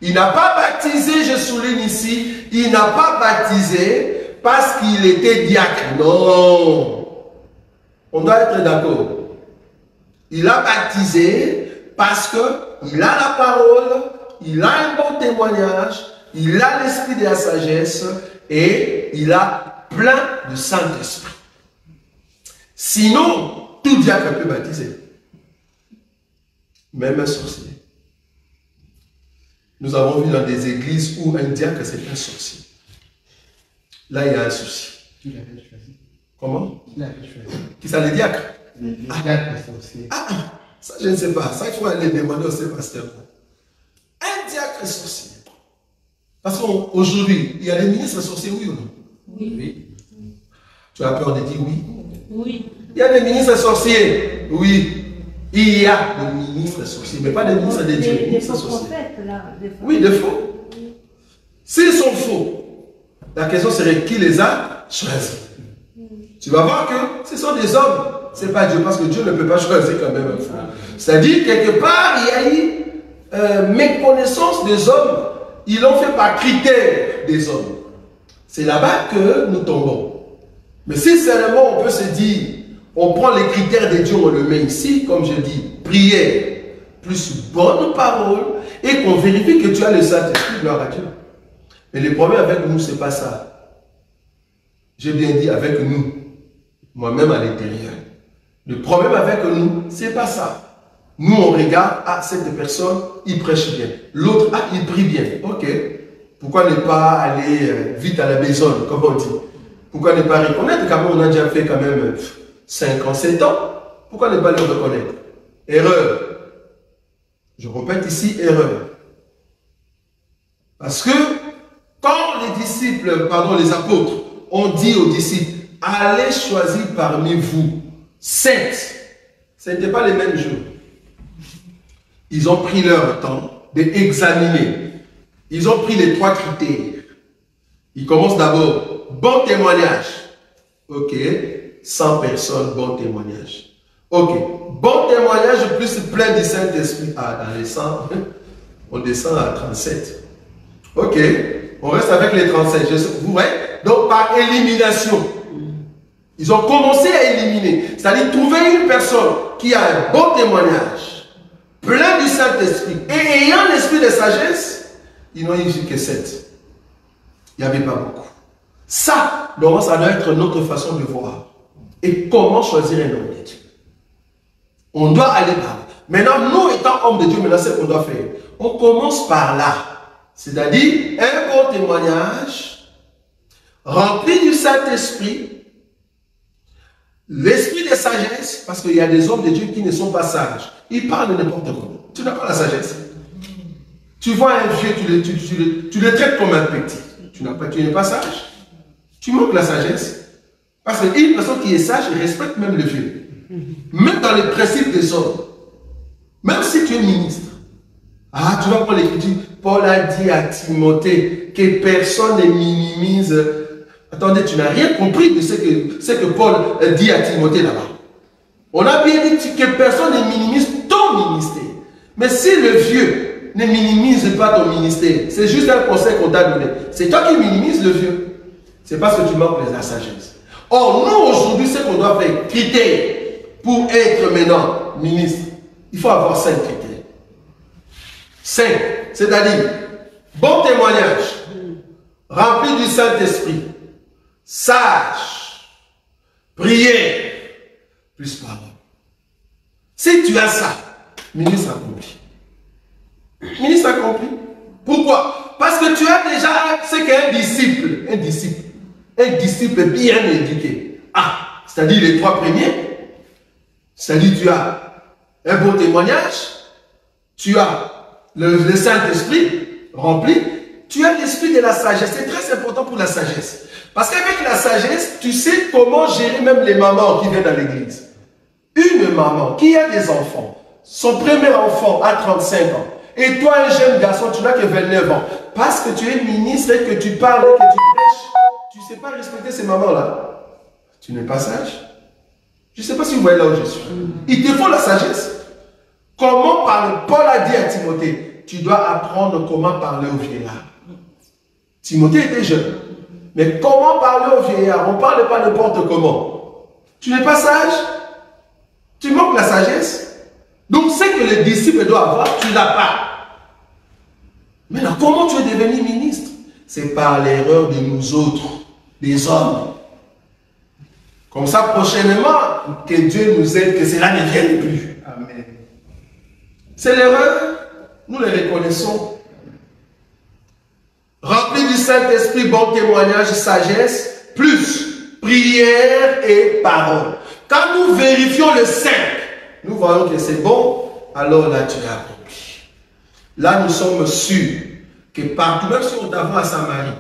A: Il n'a pas baptisé, je souligne ici, il n'a pas baptisé parce qu'il était diacre. Non. On doit être d'accord. Il a baptisé parce qu'il a la parole, il a un bon témoignage, il a l'esprit de la sagesse et il a plein de Saint-Esprit. Sinon, tout diacre peut baptiser. Même un sorcier. Nous avons vu dans des églises où un diacre c'est un sorcier. Là, il y a un souci.
E: Qui l'avait choisi?
A: Comment?
E: Qui l'avait choisi?
A: Qui ça, les diacres?
E: Les diacres sorciers.
A: Ça, je ne sais pas. Ça, il faut aller demander au pasteur. Un diacre sorcier. Parce qu'aujourd'hui, il y a des ministres sorciers, oui ou non?
E: Oui.
A: Tu as peur de dire oui?
F: Oui.
A: Il y a des ministres sorciers, oui. Il y a des ministres sorciers, mais pas des ministres de Dieu.
F: Des faux prophètes, là.
A: Oui, des faux. S'ils sont faux, la question serait qui les a choisis. Tu vas voir que ce sont des hommes. Ce n'est pas Dieu, parce que Dieu ne peut pas choisir quand même un faux. C'est-à-dire, quelque part, il y a eu méconnaissance des hommes. Ils l'ont fait par critère des hommes. C'est là-bas que nous tombons. Mais si seulement on peut se dire, on prend les critères de Dieu, on le met ici, comme je dis, prière, plus bonne parole, et qu'on vérifie que tu as le Saint-Esprit, gloire à Dieu. Mais le problème avec nous, ce n'est pas ça. J'ai bien dit avec nous, moi-même à l'intérieur. Le problème avec nous, ce n'est pas ça. Nous, on regarde, ah, cette personne, il prêche bien. L'autre, ah, il prie bien. Ok. Pourquoi ne pas aller vite à la maison, comme on dit? Pourquoi ne pas reconnaître? Quand même, on a déjà fait quand même 5 ans, 7 ans. Pourquoi ne pas le reconnaître? Erreur. Je répète ici, erreur. Parce que quand les disciples, pardon, les apôtres ont dit aux disciples, allez choisir parmi vous 7. Ce n'était pas les mêmes jours. Ils ont pris leur temps d'examiner. Ils ont pris les 3 critères. Ils commencent d'abord, bon témoignage. Ok, 100 personnes, bon témoignage. Ok, bon témoignage plus plein du Saint-Esprit. Ah, dans les 100, on descend à 37. Ok, on reste avec les 37. Vous voyez? Donc par élimination. Ils ont commencé à éliminer. C'est-à-dire trouver une personne qui a un bon témoignage, plein du Saint-Esprit et ayant l'esprit de sagesse, ils n'ont eu que 7. Il n'y avait pas beaucoup. Ça, donc, ça doit être notre façon de voir. Et comment choisir un homme de Dieu? On doit aller par là. Maintenant, nous étant hommes de Dieu, maintenant, c'est ce qu'on doit faire. On commence par là. C'est-à-dire, un bon témoignage, rempli du Saint-Esprit, l'esprit de sagesse, parce qu'il y a des hommes de Dieu qui ne sont pas sages. Ils parlent de n'importe quoi. Tu n'as pas la sagesse. Tu vois un vieux, tu le traites comme un petit. Tu n'es pas sage. Tu manques la sagesse. Parce qu'une personne qui est sage, elle respecte même le vieux. Même dans les principes des hommes. Même si tu es ministre. Ah, tu vas prendre l'écriture. Paul a dit à Timothée que personne ne minimise. Attendez, tu n'as rien compris de ce que Paul dit à Timothée là-bas. On a bien dit que personne ne minimise ton ministère. Mais si le vieux ne minimise pas ton ministère, c'est juste un conseil qu'on t'a donné. C'est toi qui minimises le vieux. C'est parce que tu manques la sagesse. Or, nous aujourd'hui, ce qu'on doit faire, critères pour être maintenant ministre, il faut avoir 5 critères. 5, c'est-à-dire bon témoignage, rempli du Saint-Esprit, sage, prière, plus parole. Si tu as ça, ministre accompli. Ministre accompli. Pourquoi? Parce que tu as déjà ce qu'est un disciple. Un disciple bien éduqué. Ah, c'est-à-dire les 3 premiers. C'est-à-dire tu as un bon témoignage, tu as le Saint-Esprit rempli, tu as l'esprit de la sagesse. C'est très important pour la sagesse. Parce qu'avec la sagesse, tu sais comment gérer même les mamans qui viennent à l'église. Une maman qui a des enfants, son premier enfant a 35 ans, Et toi, un jeune garçon, tu n'as que 29 ans. Parce que tu es ministre et que tu parles et que tu prêches, tu ne sais pas respecter ces mamans-là. Tu n'es pas sage. Je ne sais pas si vous voyez là où je suis. Il te faut la sagesse. Comment parler? Paul a dit à Timothée, tu dois apprendre comment parler aux vieillards. Timothée était jeune. Mais comment parler aux vieillards? On ne parle pas n'importe comment. Tu n'es pas sage? Tu manques la sagesse? Donc, ce que les disciples doivent avoir, tu ne l'as pas. Maintenant, comment tu es devenu ministre? C'est par l'erreur de nous autres, des hommes. Comme ça, prochainement, que Dieu nous aide, que cela ne vienne plus.
E: Amen.
A: C'est l'erreur, nous les reconnaissons. Rempli du Saint-Esprit, bon témoignage, sagesse, plus prière et parole. Quand nous vérifions le 5, nous voyons que c'est bon, alors là tu as accompli. Là nous sommes sûrs que partout, même si on t'avoue à Samarie,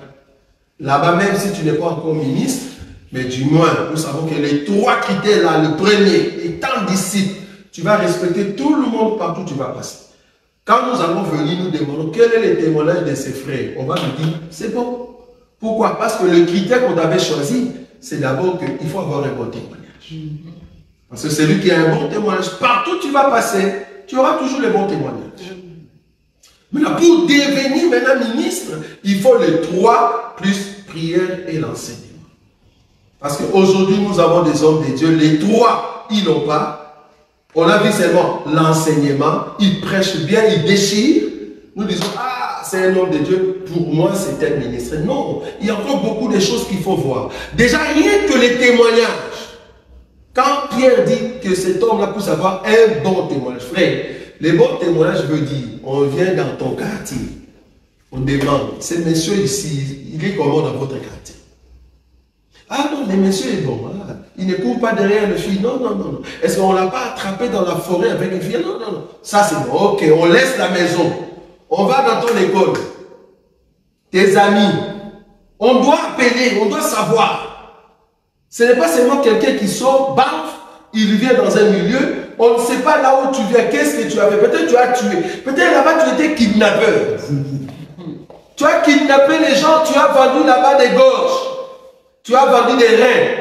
A: là-bas même si tu n'es pas encore ministre, mais du moins nous savons que les 3 critères là, le premier, étant disciple, tu vas respecter tout le monde partout où tu vas passer. Quand nous allons venir nous demander quel est le témoignage de ses frères, on va nous dire c'est bon. Pourquoi? Parce que le critère qu'on avait choisi, c'est d'abord qu'il faut avoir un bon témoignage. Parce que celui qui a un bon témoignage, partout où tu vas passer, tu auras toujours le bon témoignage. Maintenant, pour devenir maintenant ministre, il faut les 3 plus prière et l'enseignement. Parce qu'aujourd'hui, nous avons des hommes de Dieu, les 3, ils n'ont pas. On a vu seulement l'enseignement, il prêche bien, il déchire. Nous disons, ah, c'est un homme de Dieu, pour moi c'est un ministre. Non, il y a encore beaucoup de choses qu'il faut voir. Déjà, rien que les témoignages. Quand Pierre dit que cet homme-là puisse avoir un bon témoignage, frère, les bons témoignages veut dire, on vient dans ton quartier, on demande, ce monsieur ici, il est comment dans votre quartier? Ah non, le monsieur est bon, hein. Il ne court pas derrière le fille, non, non, non. Est-ce qu'on ne l'a pas attrapé dans la forêt avec une fille? Non, non, non. Ça c'est bon, ok, on laisse la maison. On va dans ton école. Tes amis. On doit appeler, on doit savoir. Ce n'est pas seulement quelqu'un qui sort, baf, il vient dans un milieu, on ne sait pas là où tu viens, qu'est-ce que tu as fait. Peut-être tu as tué, peut-être là-bas tu étais kidnappeur. Tu as kidnappé les gens, tu as vendu là-bas des gorges. Tu as vendu des reins.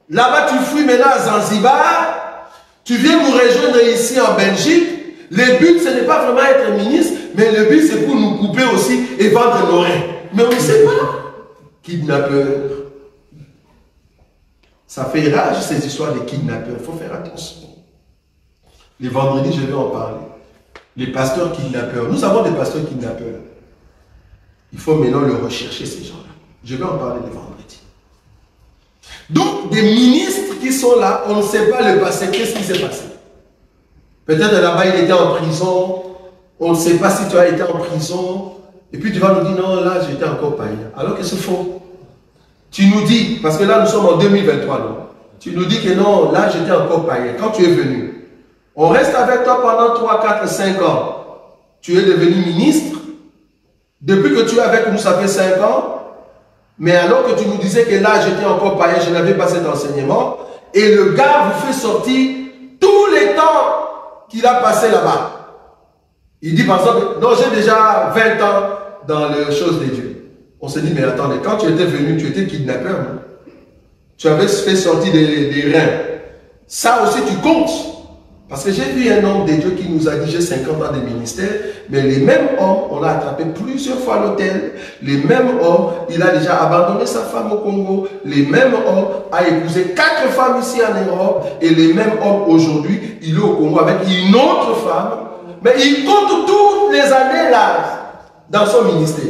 A: Là-bas, tu fuis maintenant à Zanzibar. Tu viens nous rejoindre ici en Belgique. Le but, ce n'est pas vraiment être ministre, mais le but, c'est pour nous couper aussi et vendre nos reins. Mais on ne sait pas. Kidnappeur. Ça fait rage, ces histoires de kidnappeurs. Il faut faire attention. Les vendredis, je vais en parler. Les pasteurs kidnappeurs. Nous avons des pasteurs kidnappeurs. Il faut maintenant le rechercher, ces gens-là. Je vais en parler les vendredis. Donc, des ministres qui sont là, on ne sait pas le passé. Qu'est-ce qui s'est passé? Peut-être là-bas, il était en prison. On ne sait pas si tu as été en prison. Et puis tu vas nous dire, non, là, j'étais encore païen. Alors que c'est faux. Tu nous dis, parce que là, nous sommes en 2023, non? Tu nous dis que non, là, j'étais encore païen. Quand tu es venu, on reste avec toi pendant 3, 4, 5 ans. Tu es devenu ministre. Depuis que tu es avec nous, ça fait 5 ans. Mais alors que tu nous disais que là, j'étais encore païen, je n'avais pas cet enseignement, et le gars vous fait sortir tous les temps qu'il a passé là-bas. Il dit par exemple, non, j'ai déjà 20 ans dans les choses de Dieu. On se dit, mais attendez, quand tu étais venu, tu étais kidnappeur, non? Tu avais fait sortir des reins. Ça aussi, tu comptes. Parce que j'ai vu un homme de Dieu qui nous a dit, j'ai 50 ans de ministère, mais les mêmes hommes, on l'a attrapé plusieurs fois à l'hôtel. Les mêmes hommes, il a déjà abandonné sa femme au Congo. Les mêmes hommes, a épousé 4 femmes ici en Europe. Et les mêmes hommes, aujourd'hui, il est au Congo avec une autre femme. Mais il compte toutes les années là, dans son ministère.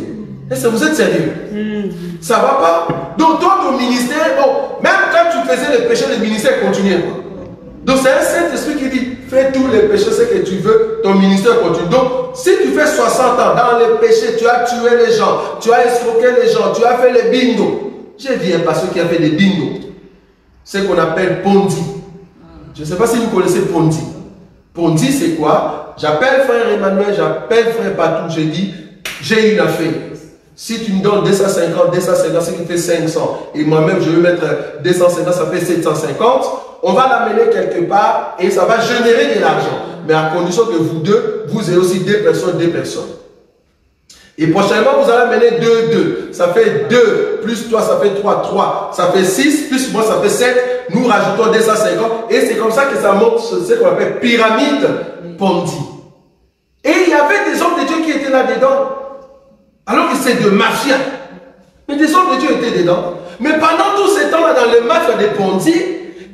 A: Est-ce que vous êtes sérieux? Ça va pas? Donc toi, ton ministère, bon, même quand tu faisais les péchés, le ministère continuait. Donc c'est un Saint-Esprit qui dit, fais tous les péchés, ce que tu veux, ton ministère continue. Donc, si tu fais 60 ans dans les péchés, tu as tué les gens, tu as escroqué les gens, tu as fait les bingos. J'ai vu un pasteur qui a fait des bingos. Ce qu'on appelle Pondi. Je ne sais pas si vous connaissez Pondi. Pondi, c'est quoi? J'appelle frère Emmanuel, j'appelle frère Patou, j'ai dit, j'ai une affaire. Si tu me donnes 250, ce qui fait 500, et moi-même je vais mettre 250, ça fait 750, on va l'amener quelque part et ça va générer de l'argent. Mais à condition que vous deux, vous ayez aussi deux personnes. Et prochainement, vous allez amener 2. Ça fait 2 plus toi, ça fait 3. Ça fait 6 plus moi, ça fait 7. Nous rajoutons 250. Et c'est comme ça que ça monte ce qu'on appelle pyramide Ponzi. Et il y avait des hommes de Dieu qui étaient là-dedans. Alors que c'est de mafia. Mais des hommes de Dieu étaient dedans. Mais pendant tout ce temps-là, dans le mafia de Ponzi,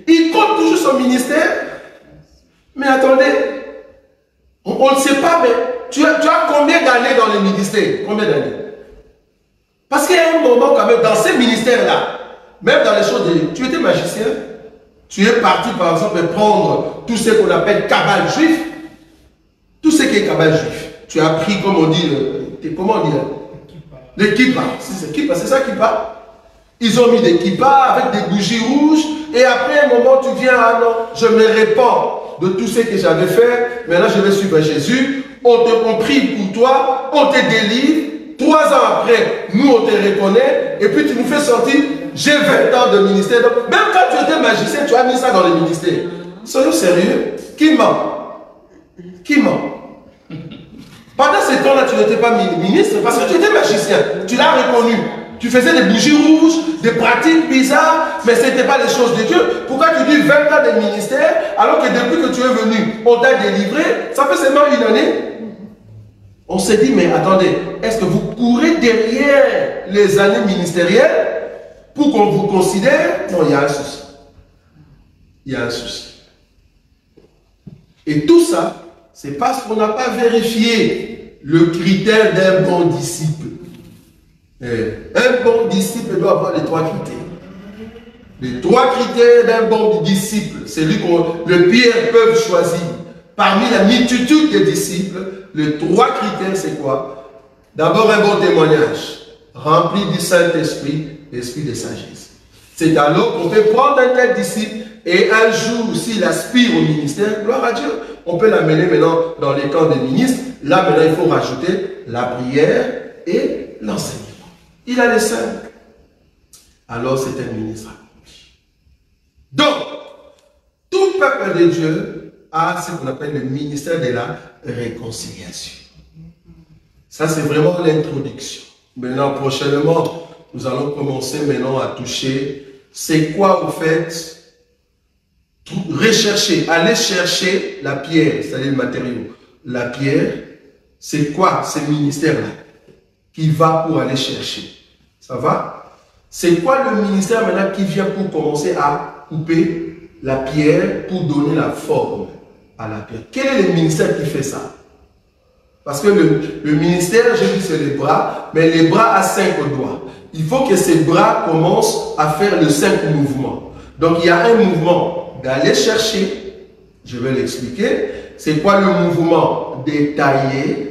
A: il compte toujours son ministère. Mais attendez, on ne sait pas, mais tu as combien d'années dans le ministère? Combien d'années? Parce qu'il y a un moment quand même, dans ces ministères-là, même dans les choses de... Tu étais magicien, tu es parti par exemple prendre tout ce qu'on appelle cabale juif, tout ce qui est cabale juif. Tu as pris, comme on dit, comment on dit? Les kippas. C'est ça kippa. Ils ont mis des kippas avec des bougies rouges et après un moment tu viens, ah non, je me répands de tout ce que j'avais fait, maintenant je vais suivre Jésus, on prie pour toi, on te délivre, 3 ans après, nous on te reconnaît, et puis tu nous fais sortir, j'ai 20 ans de ministère. Donc, même quand tu étais magicien, tu as mis ça dans le ministère. Soyons sérieux. Qui ment? Qui ment? Pendant ce temps-là, tu n'étais pas ministre parce que tu étais magicien. Tu l'as reconnu. Tu faisais des bougies rouges, des pratiques bizarres, mais ce n'était pas les choses de Dieu. Pourquoi tu dis 20 ans de ministère alors que depuis que tu es venu, on t'a délivré, ça fait seulement 1 année? On s'est dit, mais attendez, est-ce que vous courez derrière les années ministérielles pour qu'on vous considère? Non, il y a un souci. Il y a un souci. Et tout ça, c'est parce qu'on n'a pas vérifié le critère d'un bon disciple. Un bon disciple doit avoir les 3 critères. Les 3 critères d'un bon disciple, c'est lui que le Pierre peut choisir. Parmi la multitude des disciples, les 3 critères, c'est quoi? D'abord, un bon témoignage, rempli du Saint-Esprit, esprit de sagesse. C'est alors qu'on peut prendre un tel disciple et un jour, s'il aspire au ministère, gloire à Dieu, on peut l'amener maintenant dans les camps des ministres. Là, maintenant, il faut rajouter la prière et l'enseignement. Il a les 5. Alors, c'est un ministre accompli. Donc, tout peuple de Dieu a ce qu'on appelle le ministère de la réconciliation. Ça, c'est vraiment l'introduction. Maintenant, prochainement, nous allons commencer maintenant à toucher c'est quoi, au fait, rechercher, aller chercher la pierre, c'est-à-dire le matériau. La pierre, c'est quoi ce ministère-là qui va pour aller chercher? Ça va? C'est quoi le ministère maintenant qui vient pour commencer à couper la pierre pour donner la forme à la pierre? Quel est le ministère qui fait ça? Parce que le ministère, j'ai dit c'est les bras, mais les bras à 5 doigts. Il faut que ces bras commencent à faire le 5 mouvements. Donc il y a un mouvement d'aller chercher, je vais l'expliquer. C'est quoi le mouvement de tailler?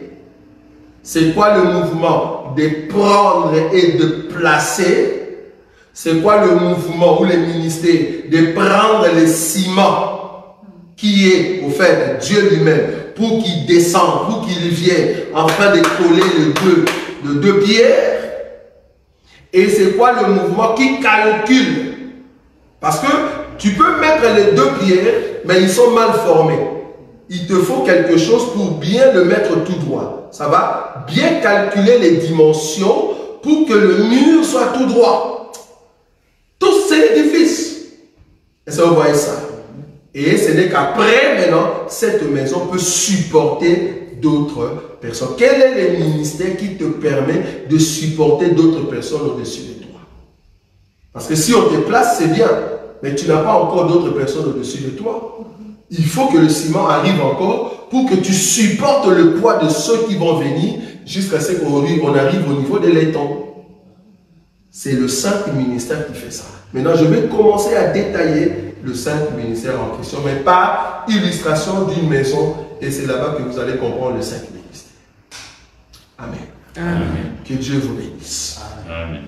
A: C'est quoi le mouvement de prendre et de placer? C'est quoi le mouvement ou le ministère de prendre le ciment qui est au fait Dieu lui-même pour qu'il descende, pour qu'il vienne afin de coller les 2 pierres? Et c'est quoi le mouvement qui calcule? Parce que tu peux mettre les 2 pierres, mais ils sont mal formés. Il te faut quelque chose pour bien le mettre tout droit. Ça va? Bien calculer les dimensions pour que le mur soit tout droit. Tout c'est l'édifice. Est-ce que vous voyez ça? Et ce n'est qu'après, maintenant, cette maison peut supporter d'autres personnes. Quel est le ministère qui te permet de supporter d'autres personnes au-dessus de toi? Parce que si on te place, c'est bien, mais tu n'as pas encore d'autres personnes au-dessus de toi. Il faut que le ciment arrive encore pour que tu supportes le poids de ceux qui vont venir jusqu'à ce qu'on arrive au niveau de l'étang. C'est le 5 ministère qui fait ça. Maintenant, je vais commencer à détailler le 5 ministère en question, mais par illustration d'une maison, et c'est là-bas que vous allez comprendre le 5 ministère. Amen.
B: Amen.
A: Que Dieu vous bénisse.
B: Amen.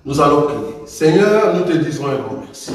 A: Nous allons prier. Seigneur, nous te disons un grand merci.